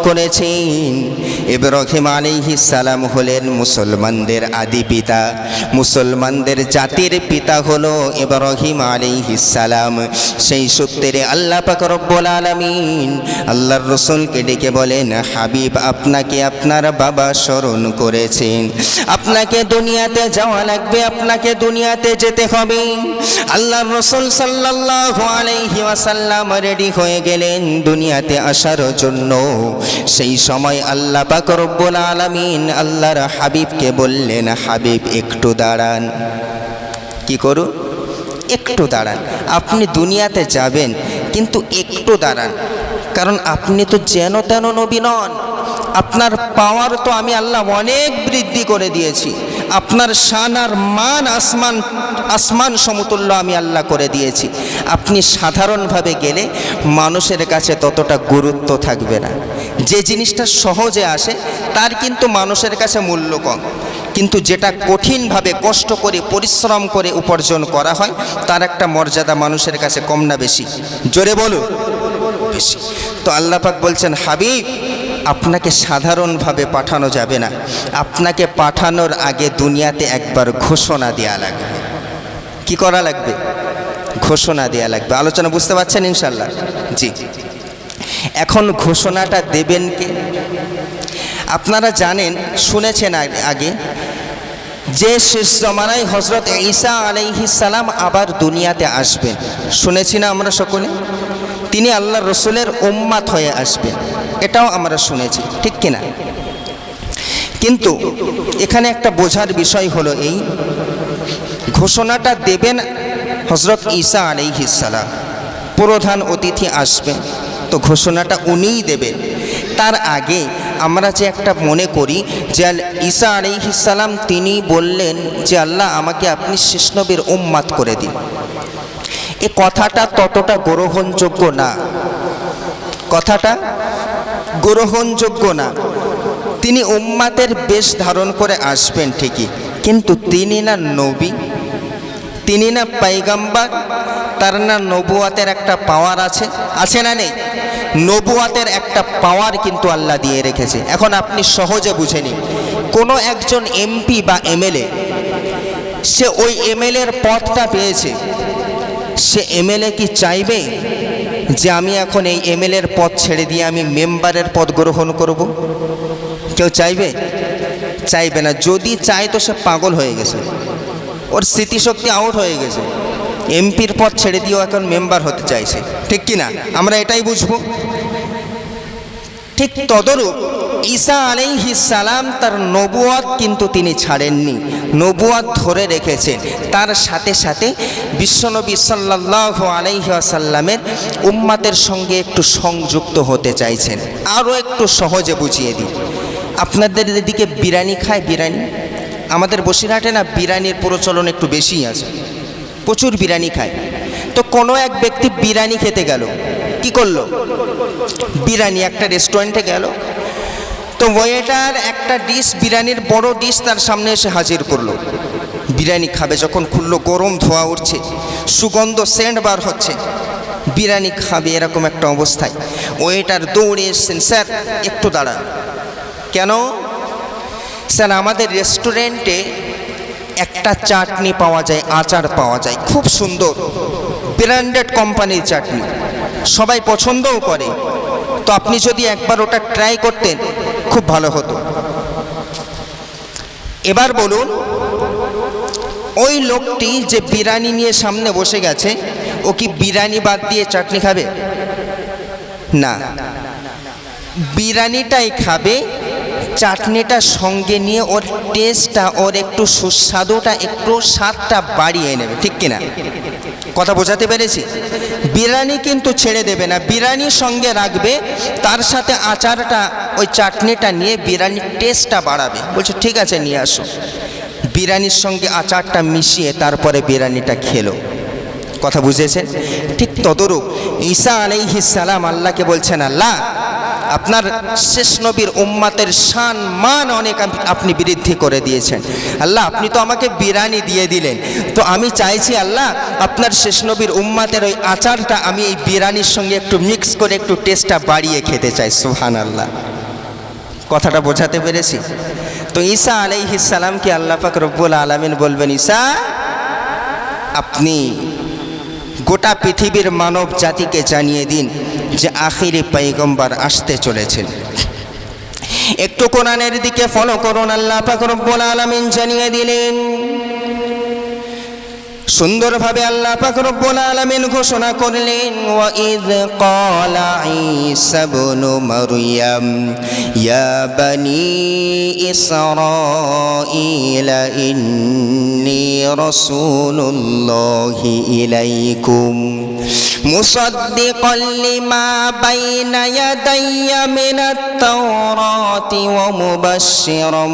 করেছেন। ইব্রাহিম আলাইহিস সালাম হলেন মুসলমানদের আদি পিতা, মুসলমানদের জাতির পিতা হলো ইব্রাহিম আলাইহিস সালাম। সেই সূত্রে আল্লাহ পাক রব্বুল আলামিন আল্লাহর রাসূলকে ডেকে বলেন, হাবিব আপনাকে আপনার বাবা স্মরণ করেছেন, আপনাকে দুনিয়াতে যাওয়া লাগবে, আপনাকে দুনিয়াতে যেতে হবে। আল্লাহর রাসূল সাল্লাল্লাহু আলাইহি ওয়াসাল্লাম রেডি হয়ে গেলেন দুনিয়াতে আসার জন্য। সেই সময় আল্লাহ পাক রব্বুল আলামিন আল্লাহর হাবিবকে বললেন, হাবিব একটু দাঁড়ান। কি করুন? একটু দাঁড়ান। আপনি দুনিয়াতে যাবেন কিন্তু একটু দাঁড়ান, কারণ আপনি তো যেন তেন নবী নন। আপনার পাওয়ার তো আমি আল্লাহ অনেক বৃদ্ধি করে দিয়েছি, আপনার শান আর মান আসমান সমতুল্য আমি আল্লাহ করে দিয়েছি। আপনি সাধারণভাবে গেলে মানুষের কাছে ততটা গুরুত্ব থাকবে না। যে জিনিসটা সহজে আসে তার কিন্তু মানুষের কাছে মূল্য কম, কিন্তু যেটা কঠিনভাবে কষ্ট করে পরিশ্রম করে উপার্জন করা হয় তার একটা মর্যাদা মানুষের কাছে কম না বেশি? জোরে বলো, বেশি। তো আল্লাহ পাক বলছেন, হাবিব আপনাকে সাধারণভাবে পাঠানো যাবে না, আপনাকে পাঠানোর আগে দুনিয়াতে একবার ঘোষণা দেয়া লাগবে। কি করা লাগবে? ঘোষণা দেয়া লাগবে। আলোচনা বুঝতে পারছেন ইনশাল্লাহ? জি। এখন ঘোষণাটা দেবেন কে? আপনারা জানেন, শুনেছেন আগে যে শেষ জমানায় হযরত ঈসা আলাইহিস সালাম আবার দুনিয়াতে আসবেন। শুনেছি না আমরা সকলে? তিনি আল্লাহর রাসূলের উম্মত হয়ে আসবেন, এটাও আমরা শুনেছি, ঠিক কিনা? কিন্তু এখানে একটা বোঝার বিষয় হলো এই, ঘোষণাটা দেবেন হযরত ঈসা আলাইহিস সালাম, প্রধান অতিথি আসবেন, তো ঘোষণাটা উনিই দেবেন। তার আগে আমরা যে একটা মনে করি যে ঈসা আলাইহিস সালাম তিনি বললেন যে আল্লাহ আমাকে আপনি শেষ নবীর উম্মত করে দিন, এ কথাটা ততটা গ্রহণযোগ্য না। কথাটা গ্রহণযোগ্য না। তিনি উম্মতের বেশ ধারণ করে আসবেন ঠিকই, কিন্তু তিনি না নবী, তিনি না পয়গম্বর, তার না নবুয়াতের একটা পাওয়ার আছে? আছে না নেই? নবুয়াতের একটা পাওয়ার কিন্তু আল্লাহ দিয়ে রেখেছে। এখন আপনি সহজে বুঝে নিন, কোনো একজন এমপি বা এমএলএ, সে ওই এমএলএর পদটা পেয়েছে, সে এমএলএ কি চাইবে যে আমি এখন এই এমএলএর পদ ছেড়ে দিয়ে আমি মেম্বারের পদ গ্রহণ করব? কেউ চাইবে? চাইবে না। যদি চায় তো সে পাগল হয়ে গেছে, ওর স্মৃতিশক্তি আউট হয়ে গেছে। এমপির পদ ছেড়ে দিয়েও এখন মেম্বার হতে চাইছে, ঠিক কি না? আমরা এটাই বুঝবো। ঠিক তদরূপ ঈসা আলাইহিস সালাম তার নবুয়ত কিন্তু তিনি ছাড়েননি, নবুয়ত ধরে রেখেছেন। তার সাথে সাথে বিশ্বনবী সাল্লাল্লাহু আলাইহি ওয়াসাল্লামের উম্মতের সঙ্গে একটু সংযুক্ত হতে চাইছেন। আরও একটু সহজে বুঝিয়ে দিই, আপনাদের এদিকে বিরিয়ানি খায়? বিরিয়ানি আমাদের বসিরহাটে না বিরিয়ানির প্রচলন একটু বেশিই আছে, প্রচুর বিরিয়ানি খায়। তো কোনো এক ব্যক্তি বিরিয়ানি খেতে গেল, কি করলো? বিরিয়ানি একটা রেস্টুরেন্টে গেল, তো ওয়েটার একটা ডিশ, বিরিয়ানির বড় ডিশ তার সামনে এসে হাজির করলো। বিরিয়ানি খাবে যখন খুললো, গরম ধোঁয়া উঠছে, সুগন্ধ সেন্ট বার হচ্ছে, বিরিয়ানি খাবে এরকম একটা অবস্থায় ওয়েটার দৌড়ে এসছেন, স্যার একটু দাঁড়ান। কেন? স্যার আমাদের রেস্টুরেন্টে একটা চাটনি পাওয়া যায়, আচার পাওয়া যায়, খুব সুন্দর ব্র্যান্ডেড কোম্পানির চাটনি, সবাই পছন্দও করে, তো আপনি যদি একবার ওটা ট্রাই করতেন খুব ভালো হতো। এবার বলুন, ওই লোকটি যে বিরিয়ানি নিয়ে সামনে বসে গেছে, ও কি বিরিয়ানি বাদ দিয়ে চাটনি খাবে? না, বিরিয়ানিটাই খাবে, চাটনিটা সঙ্গে নিয়ে ওর টেস্টটা, ওর একটু সুস্বাদুটা, একটু স্বাদটা বাড়িয়ে নেবে, ঠিক কিনা? কথা বোঝাতে পেরেছি? বিরিয়ানি কিন্তু ছেড়ে দেবে না, বিরিয়ানির সঙ্গে রাখবে, তার সাথে আচারটা, ওই চাটনিটা নিয়ে বিরিয়ানির টেস্টটা বাড়াবে। বলছে ঠিক আছে নিয়ে আসো, বিরিয়ানির সঙ্গে আচারটা মিশিয়ে তারপরে বিরিয়ানিটা খেলো। কথা বুঝেছেন? ঠিক তদরূপ ঈসা আলাইহিস সালাম আল্লাহকে বলছেন, আল্লাহ আপনার শেষ নবীর উম্মতের শান মান অনেক আপনি বৃদ্ধি করে দিয়েছেন। আল্লাহ আপনি তো আমাকে বিরিয়ানি দিয়ে দিলেন, তো আমি চাইছি আল্লাহ আপনার শেষ নবীর উম্মতের ওই আচারটা আমি এই বিরিয়ানির সঙ্গে একটু মিক্স করে একটু টেস্টটা বাড়িয়ে খেতে চাই। সুবহানাল্লাহ, কথাটা বোঝাতে পেরেছি? তো ঈসা আলাইহিস সালামকে আল্লাহ পাক রব্বুল আলামিন বলবেন, ঈসা আপনি গোটা পৃথিবীর মানব জাতিকে জানিয়ে দিন যে আখিরি পয়গম্বর আসতে চলেছেন। একটু কোরআনের দিকে ফলো করুন। আল্লাহ পাক রব্বুল আলামিন জানিয়ে দিলেন, সুন্দরভাবে আল্লাহ পাক রব্বুল আলামিন ঘোষণা করলেন, ওয়া ইয ক্বালা ঈসা ইবনু মারইয়াম ইয়া বানি ইসরাঈলা ইন্নী রাসূলুল্লাহি ইলাইকুম মুসাদ্দিকাল লিমা বাইনা ইয়াদাইয়া মিনাত তাওরাতি ওয়া মুবাশশিরাম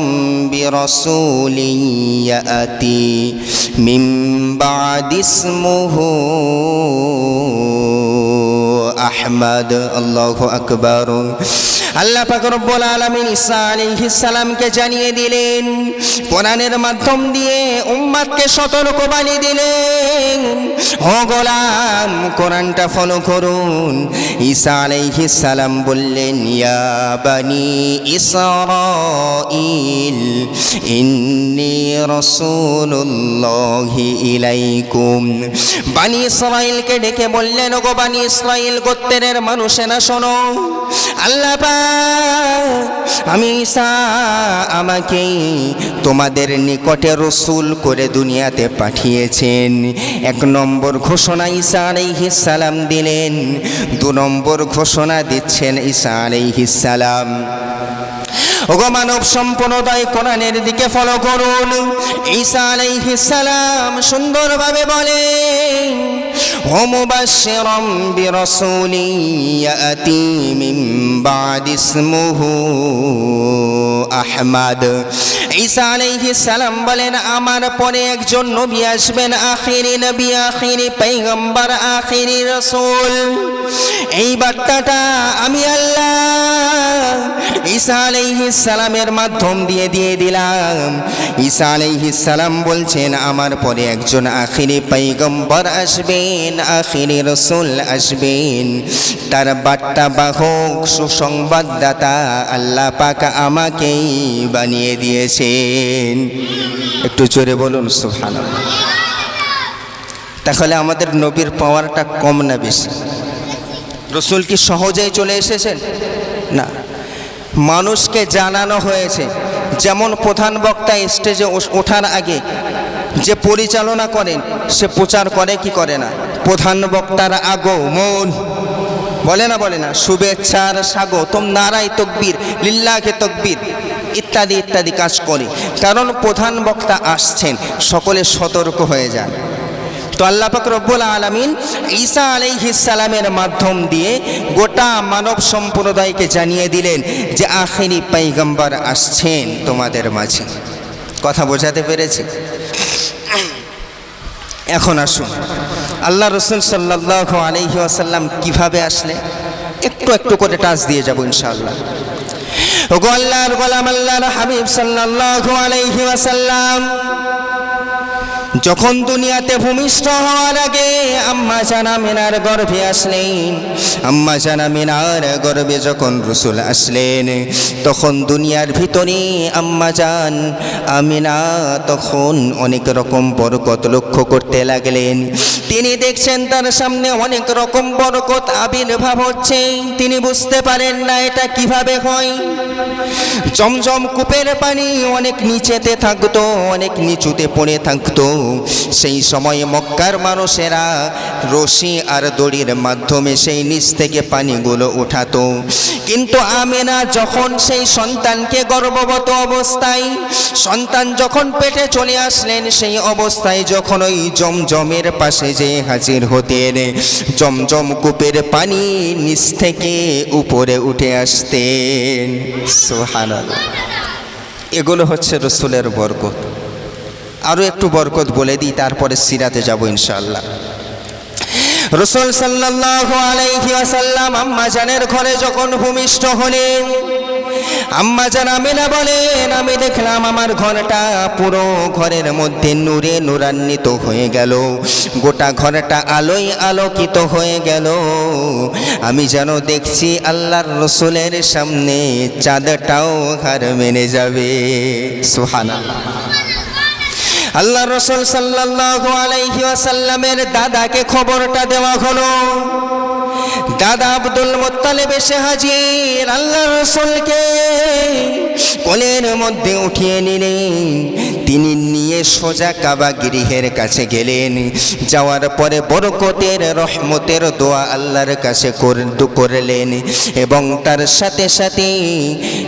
বিরাসূলিন ইয়াতি মিন বা'দি ইসমুহু আহমদ। আল্লাহু আকবার। আল্লাহ পাক রব্বুল আলামিন ঈসা আলাইহিস সালামকে জানিয়ে দিলেন, কোরআনের মাধ্যম দিয়ে উম্মতকে সতর্কবাণী দিলেন, ও গোলাম কোরআনটা ফলো করুন। ঈসা আলাইহিস সালাম বললেন, ইয়া বানি ইসরাঈল ইন্নী রাসূলুল্লাহি ইলাইকুম। বানি ইসরাঈলকে ডেকে বললেন, ওগো বানি ইসরাঈল গোত্রের মানুষেরা শোনো, আল্লাহ পাক আমি ঈসা আমাকে তোমাদের নিকটে রসুল করে দুনিয়াতে পাঠিয়েছেন। এক নম্বর ঘোষণা ঈসা আলাইহিস সালাম দিলেন। দু নম্বর ঘোষণা দিচ্ছেন ঈসা আলাইহিস সালাম, ওগো মানব সম্প্রদায় কোরআনের দিকে ফলো করুন। ঈসা আলাইহিস সালাম সুন্দরভাবে বলেন, ওয়া মুবাশশিরাম বিরাসূলিন ইয়াতি মিন বা'দি ইসমুহু আহমদ। ঈসা আলাইহিস সালাম বলেন, আমার পরে একজন নবী আসবেন, আখিরি নবী, আখিরি পয়গম্বর, আখিরি রাসূল। এই বার্তাটা আমি আল্লাহ ঈসা আলাইহিস সালামের মাধ্যম দিয়ে দিলাম। ঈসা আলাইহিস সালাম বলছেন, আমার পরে একজন আখিরি পয়গম্বর আসবেন, আখিরি রাসূল আসবেন, তার বার্তা বাহক সুসংবাদদাতা আল্লাহ পাক আমাকেই বানিয়ে দিয়েছেন। একটু জোরে বলুন সুবহানাল্লাহ। তাহলে আমাদের নবীর পাওয়ারটা কম না বেশি? রসুল কি সহজেই চলে এসেছেন? না, মানুষকে জানানো হয়েছে। যেমন প্রধান বক্তা স্টেজে ওঠার আগে যে পরিচালনা করেন, সে প্রচার করে কি করে না? প্রধান বক্তার আগমন বলে না, শুভেচ্ছার স্বাগতম, নারায়ে তাকবীর, লিল্লাহি তাকবীর ইত্যাদি ইত্যাদি কাজ করে। কারণ প্রধান বক্তা আসছেন, সকলে সতর্ক হয়ে যান। তো আল্লাহ পাক রব্বুল আলামিন ঈসা আলাইহিস সালামের মাধ্যম দিয়ে গোটা মানব সম্প্রদায়কে জানিয়ে দিলেন যে আখিরি পয়গম্বর আসছেন তোমাদের মাঝে। কথা বোঝাতে পেরেছি? এখন আসুন আল্লাহ রাসূল সাল্লাল্লাহু আলাইহি ওয়াসাল্লাম কিভাবে আসলেন একটু একটু করে টাচ দিয়ে যাব ইনশাআল্লাহ। ওগো আল্লাহর গোলাম, আল্লাহর হাবিব সাল্লাল্লাহু আলাইহি ওয়াসাল্লাম যখন দুনিয়াতে ভূমিষ্ঠ হওয়ার আগে আম্মা জান আমিনার গর্ভে আসলেন। আম্মা জান আমিনার গর্ভে যখন রসুল আসলেন, তখন দুনিয়ার ভিতরে আম্মা জান আমিনা তখন অনেক রকম বরকত লক্ষ্য করতে লাগলেন। তিনি দেখছেন তার সামনে অনেক রকম বরকত আবির্ভাব হচ্ছে। তিনি বুঝতে পারেন না এটা কিভাবে হয়। জমজম কূপের পানি অনেক নিচেতে থাকতো, অনেক নিচুতে পড়ে থাকতো। সেই সময় মক্কার মানুষেরা রশি আর দড়ির মাধ্যমে সেই নিচ থেকে পানিগুলো উঠাতো। কিন্তু আমিনা যখন সেই সন্তানকে গর্ভবত অবস্থায়, সন্তান যখন পেটে চলে আসলেন, সেই অবস্থায় যখন ওই জমজমের পাশে যে হাজির হতেন, জমজম কূপের পানি নিচ থেকে উপরে উঠে আসতেন। সুবহানাল্লাহ। এগুলো হচ্ছে রসুলের বরকত। আরও একটু বরকত বলে দিই, তারপরে সিরাতে যাব ইনশাআল্লাহ। রাসূল সাল্লাল্লাহু আলাইহি ওয়াসাল্লাম আম্মা জানের ঘরে যখন ভূমিষ্ঠ হলেন, আম্মা জান আমিনা বলেন, আমি দেখলাম আমার ঘরটা পুরো ঘরের মধ্যে নূরে নূরান্বিত হয়ে গেল, গোটা ঘরটা আলোয় আলোকিত হয়ে গেল। আমি যেন দেখছি আল্লাহর রাসূলের সামনে চাঁদটাও হার মেনে যাবে। সুবহানাল্লাহ। আল্লাহ রাসূল সাল্লাল্লাহু আলাইহি ওয়াসাল্লামের দাদাকে খবরটা দেওয়া হলো। দাদা আব্দুল মুত্তালিব এসে হাজির, আল্লাহ রাসূলকে কোলের মধ্যে উঠিয়ে নিলেন। তিনি নিয়ে সোজা কাবা গৃহের কাছে গেলেন। যাওয়ার পরে বরকতের রহমতের দোয়া আল্লাহর কাছে করলেন এবং তার সাথে সাথে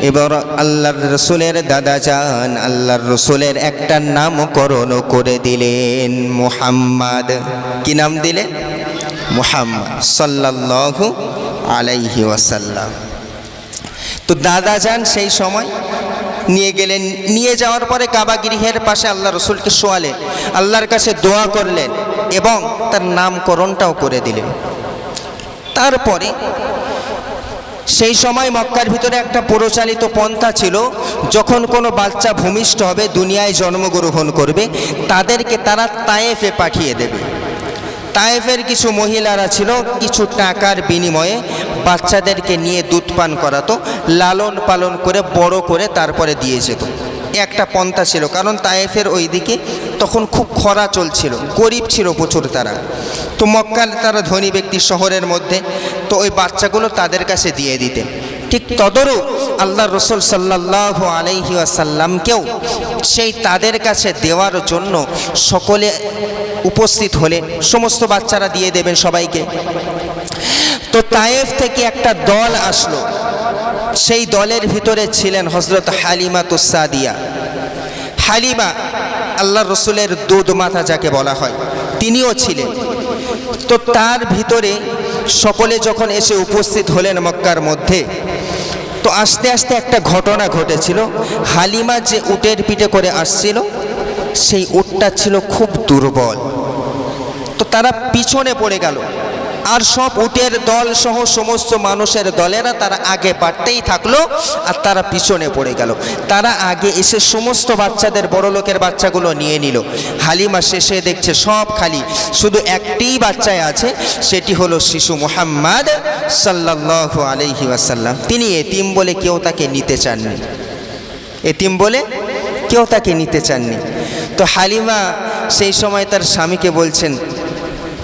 এবার আল্লাহর রাসূলের দাদা যান আল্লাহর রাসূলের একটা নামকরণ করে দিলেন, মুহাম্মদ। কি নাম দিলেন? মুহাম্মদ সাল্লাল্লাহু আলাইহি ওয়াসাল্লাম। তো দাদা যান সেই সময় নিয়ে গেলেন। নিয়ে যাওয়ার পরে কাবা গৃহের পাশে আল্লাহ রাসূলকে শোয়ালেন, আল্লাহর কাছে দোয়া করলেন এবং তার নামকরণটাও করে দিলেন। তারপরে সেই সময় মক্কার ভিতরে একটা প্রচলিত পন্থা ছিল, যখন কোনো বাচ্চা ভূমিষ্ঠ হবে, দুনিয়ায় জন্মগ্রহণ করবে, তাদেরকে তারা তায়েফে পাঠিয়ে দেবে। তায়েফের কিছু মহিলারা ছিল, কিছু টাকার বিনিময়ে বাচ্চাদেরকে নিয়ে দুধ পান করাতো, লালন পালন করে বড় করে তারপরে দিয়ে যেত। একটা পন্থা ছিল, কারণ তায়েফের ওই দিকে তখন খুব খরা চলছিল, গরিব ছিল প্রচুর তারা। তো মক্কার তারা ধনী ব্যক্তি শহরের মধ্যে, তো ওই বাচ্চাগুলো তাদের কাছে দিয়ে দিতেন। ঠিক তদরূপ আল্লাহ রাসূল সাল্লাল্লাহু আলাইহি ওয়াসাল্লামকেও সেই তাদের কাছে দেওয়ার জন্য সকলে উপস্থিত হলে সমস্ত বাচ্চারা দিয়ে দেবেন সবাইকে। তো তায়েফ থেকে একটা দল আসলো, সেই দলের ভিতরে ছিলেন হযরত হালিমাতুস সাদিয়া। হালিমা আল্লাহর রাসূলের দুধ মাথা যাকে বলা হয়, তিনিও ছিলেন। তো তার ভিতরে সকলে যখন এসে উপস্থিত হলেন মক্কার মধ্যে, তো আস্তে আস্তে একটা ঘটনা ঘটেছিল। হালিমা যে উটের পিঠে করে আসছিল, সেই উটটা ছিল খুব দুর্বল। তো তারা পিছনে পড়ে গেল, আর সব উটের দল সহ সমস্ত মানুষের দলেরা তারা আগে বাড়তেই থাকলো, আর তারা পিছনে পড়ে গেল। তারা আগে এসে সমস্ত বাচ্চাদের, বড় লোকের বাচ্চাগুলো নিয়ে নিল। হালিমা শেষে দেখছে সব খালি, শুধু একটিই বাচ্চায় আছে, সেটি হলো শিশু মুহাম্মদ সাল্লাল্লাহু আলাইহি ওয়াসাল্লাম। তিনি এতিম বলে কেউ তাকে নিতে চাননি, এতিম বলে কেউ তাকে নিতে চাননি। তো হালিমা সেই সময় তার স্বামীকে বলছেন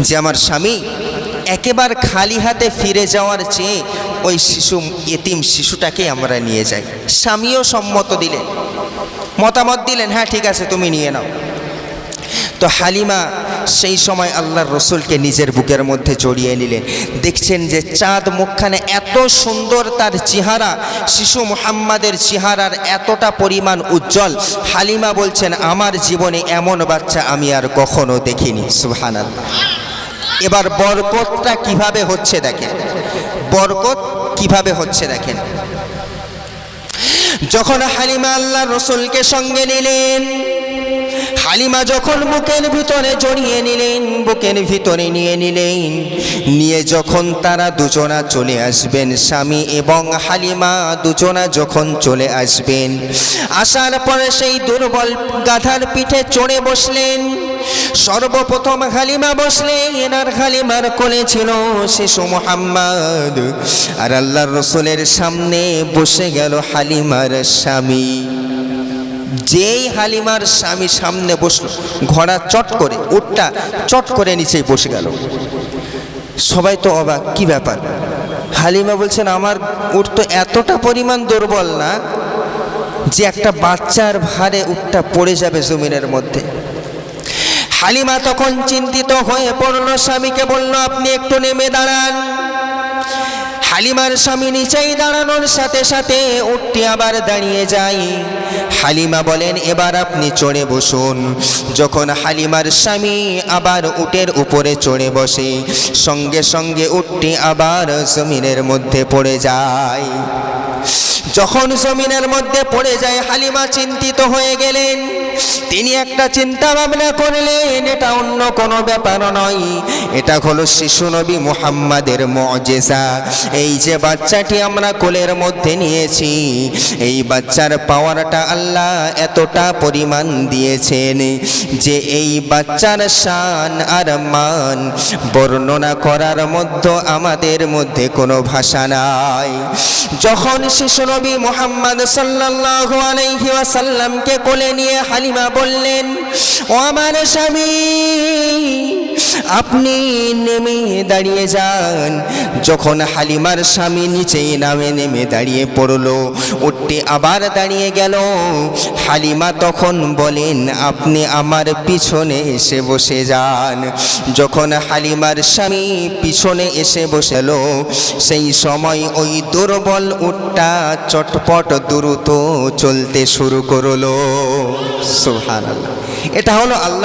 যে, আমার স্বামী, একেবারে খালি হাতে ফিরে যাওয়ার চেয়ে ওই শিশু, এতিম শিশুটাকে আমরা নিয়ে যাই। স্বামীও সম্মত দিলেন, মতামত দিলেন, হ্যাঁ ঠিক আছে তুমি নিয়ে নাও। তো হালিমা সেই সময় আল্লাহর রাসূলকে নিজের বুকের মধ্যে জড়িয়ে নিলেন। দেখছেন যে চাঁদ মুখখানে এত সুন্দর তার চেহারা, শিশু মুহাম্মাদের চেহারার এতটা পরিমাণ উজ্জ্বল। হালিমা বলছেন, আমার জীবনে এমন বাচ্চা আমি আর কখনো দেখিনি। সুবহানাল্লাহ। এবার বরকতটা কিভাবে হচ্ছে দেখেন, বরকত কিভাবে হচ্ছে দেখেন। যখন হালিমা আল্লাহর রাসূলকে সঙ্গে নিলেন, হালিমা যখন বুকের ভিতরে জড়িয়ে নিলেন, বুকের ভিতরে নিয়ে নিলেন, নিয়ে যখন তারা দুজনা চলে আসবেন, স্বামী এবং হালিমা দুজনা যখন চলে আসবেন, আসার পরে সেই দুর্বল গাধার পিঠে চড়ে বসলেন। সর্বপ্রথম হালিমা বসলেন, আর হালিমার কোলে ছিল শিশু মুহাম্মদ, আর আল্লাহর রাসূলের সামনে বসে গেল হালিমার স্বামী। যেই হালিমার স্বামী সামনে বসলো, ঘোড়া চট করে, উটটা চট করে নিচেই বসে গেল। সবাই তো অবাক, কি ব্যাপার? হালিমা বলছেন, আমার উট তো এতটা পরিমাণ দুর্বল না যে একটা বাচ্চার ভারে উটটা পড়ে যাবে জমিনের মধ্যে। হালিমা তখন চিন্তিত হয়ে পড়ল, স্বামীকে বলল, আপনি একটু নেমে দাঁড়ান। হালিমার স্বামী নিচেই দাঁড়ানোর সাথে সাথে উটটি আবার দাঁড়িয়ে যায়। হালিমা বলেন, এবার আপনি চড়ে বসুন। যখন হালিমার স্বামী আবার উটের উপরে চড়ে বসে, সঙ্গে সঙ্গে উটটি আবার জমিনের মধ্যে পড়ে যায়। যখন জমিনের মধ্যে পড়ে যায়, হালিমা চিন্তিত হয়ে গেলেন। তিনি একটা চিন্তা ভাবনা করলেন, এটা অন্য কোনো ব্যাপার নয়, এটা হলো শিশু নবী মুহাম্মাদের মুজিজা। এই যে বাচ্চাটি আমরা কোলের মধ্যে নিয়েছি, এই বাচ্চার পাওয়ারটা আল্লাহ এতটা পরিমাণ দিয়েছেন যে এই বাচ্চার শান আর মান বর্ণনা করার মধ্যে আমাদের মধ্যে কোনো ভাষা নাই। যখন শিশু নবী মুহাম্মদ সাল্লাল্লাহু আলাইহি ওয়াসাল্লামকে কোলে নিয়ে হালিমা বললেন, ও আমার স্বামী, আপনি নেমে দাঁড়িয়ে যান। যখন হালিমার স্বামী নিচেই নেমে দাঁড়িয়ে পড়লো, উঠতে আবার দাঁড়িয়ে গেল। হালিমা তখন বলেন, আপনি আমার পিছনে এসে বসে যান। যখন হালিমার স্বামী পিছনে এসে বসেল, সেই সময় ওই দুর্বল উটটা চটপট দ্রুত চলতে শুরু করলো। সুবহানাল্লাহ। এটা হলো আল্লাহ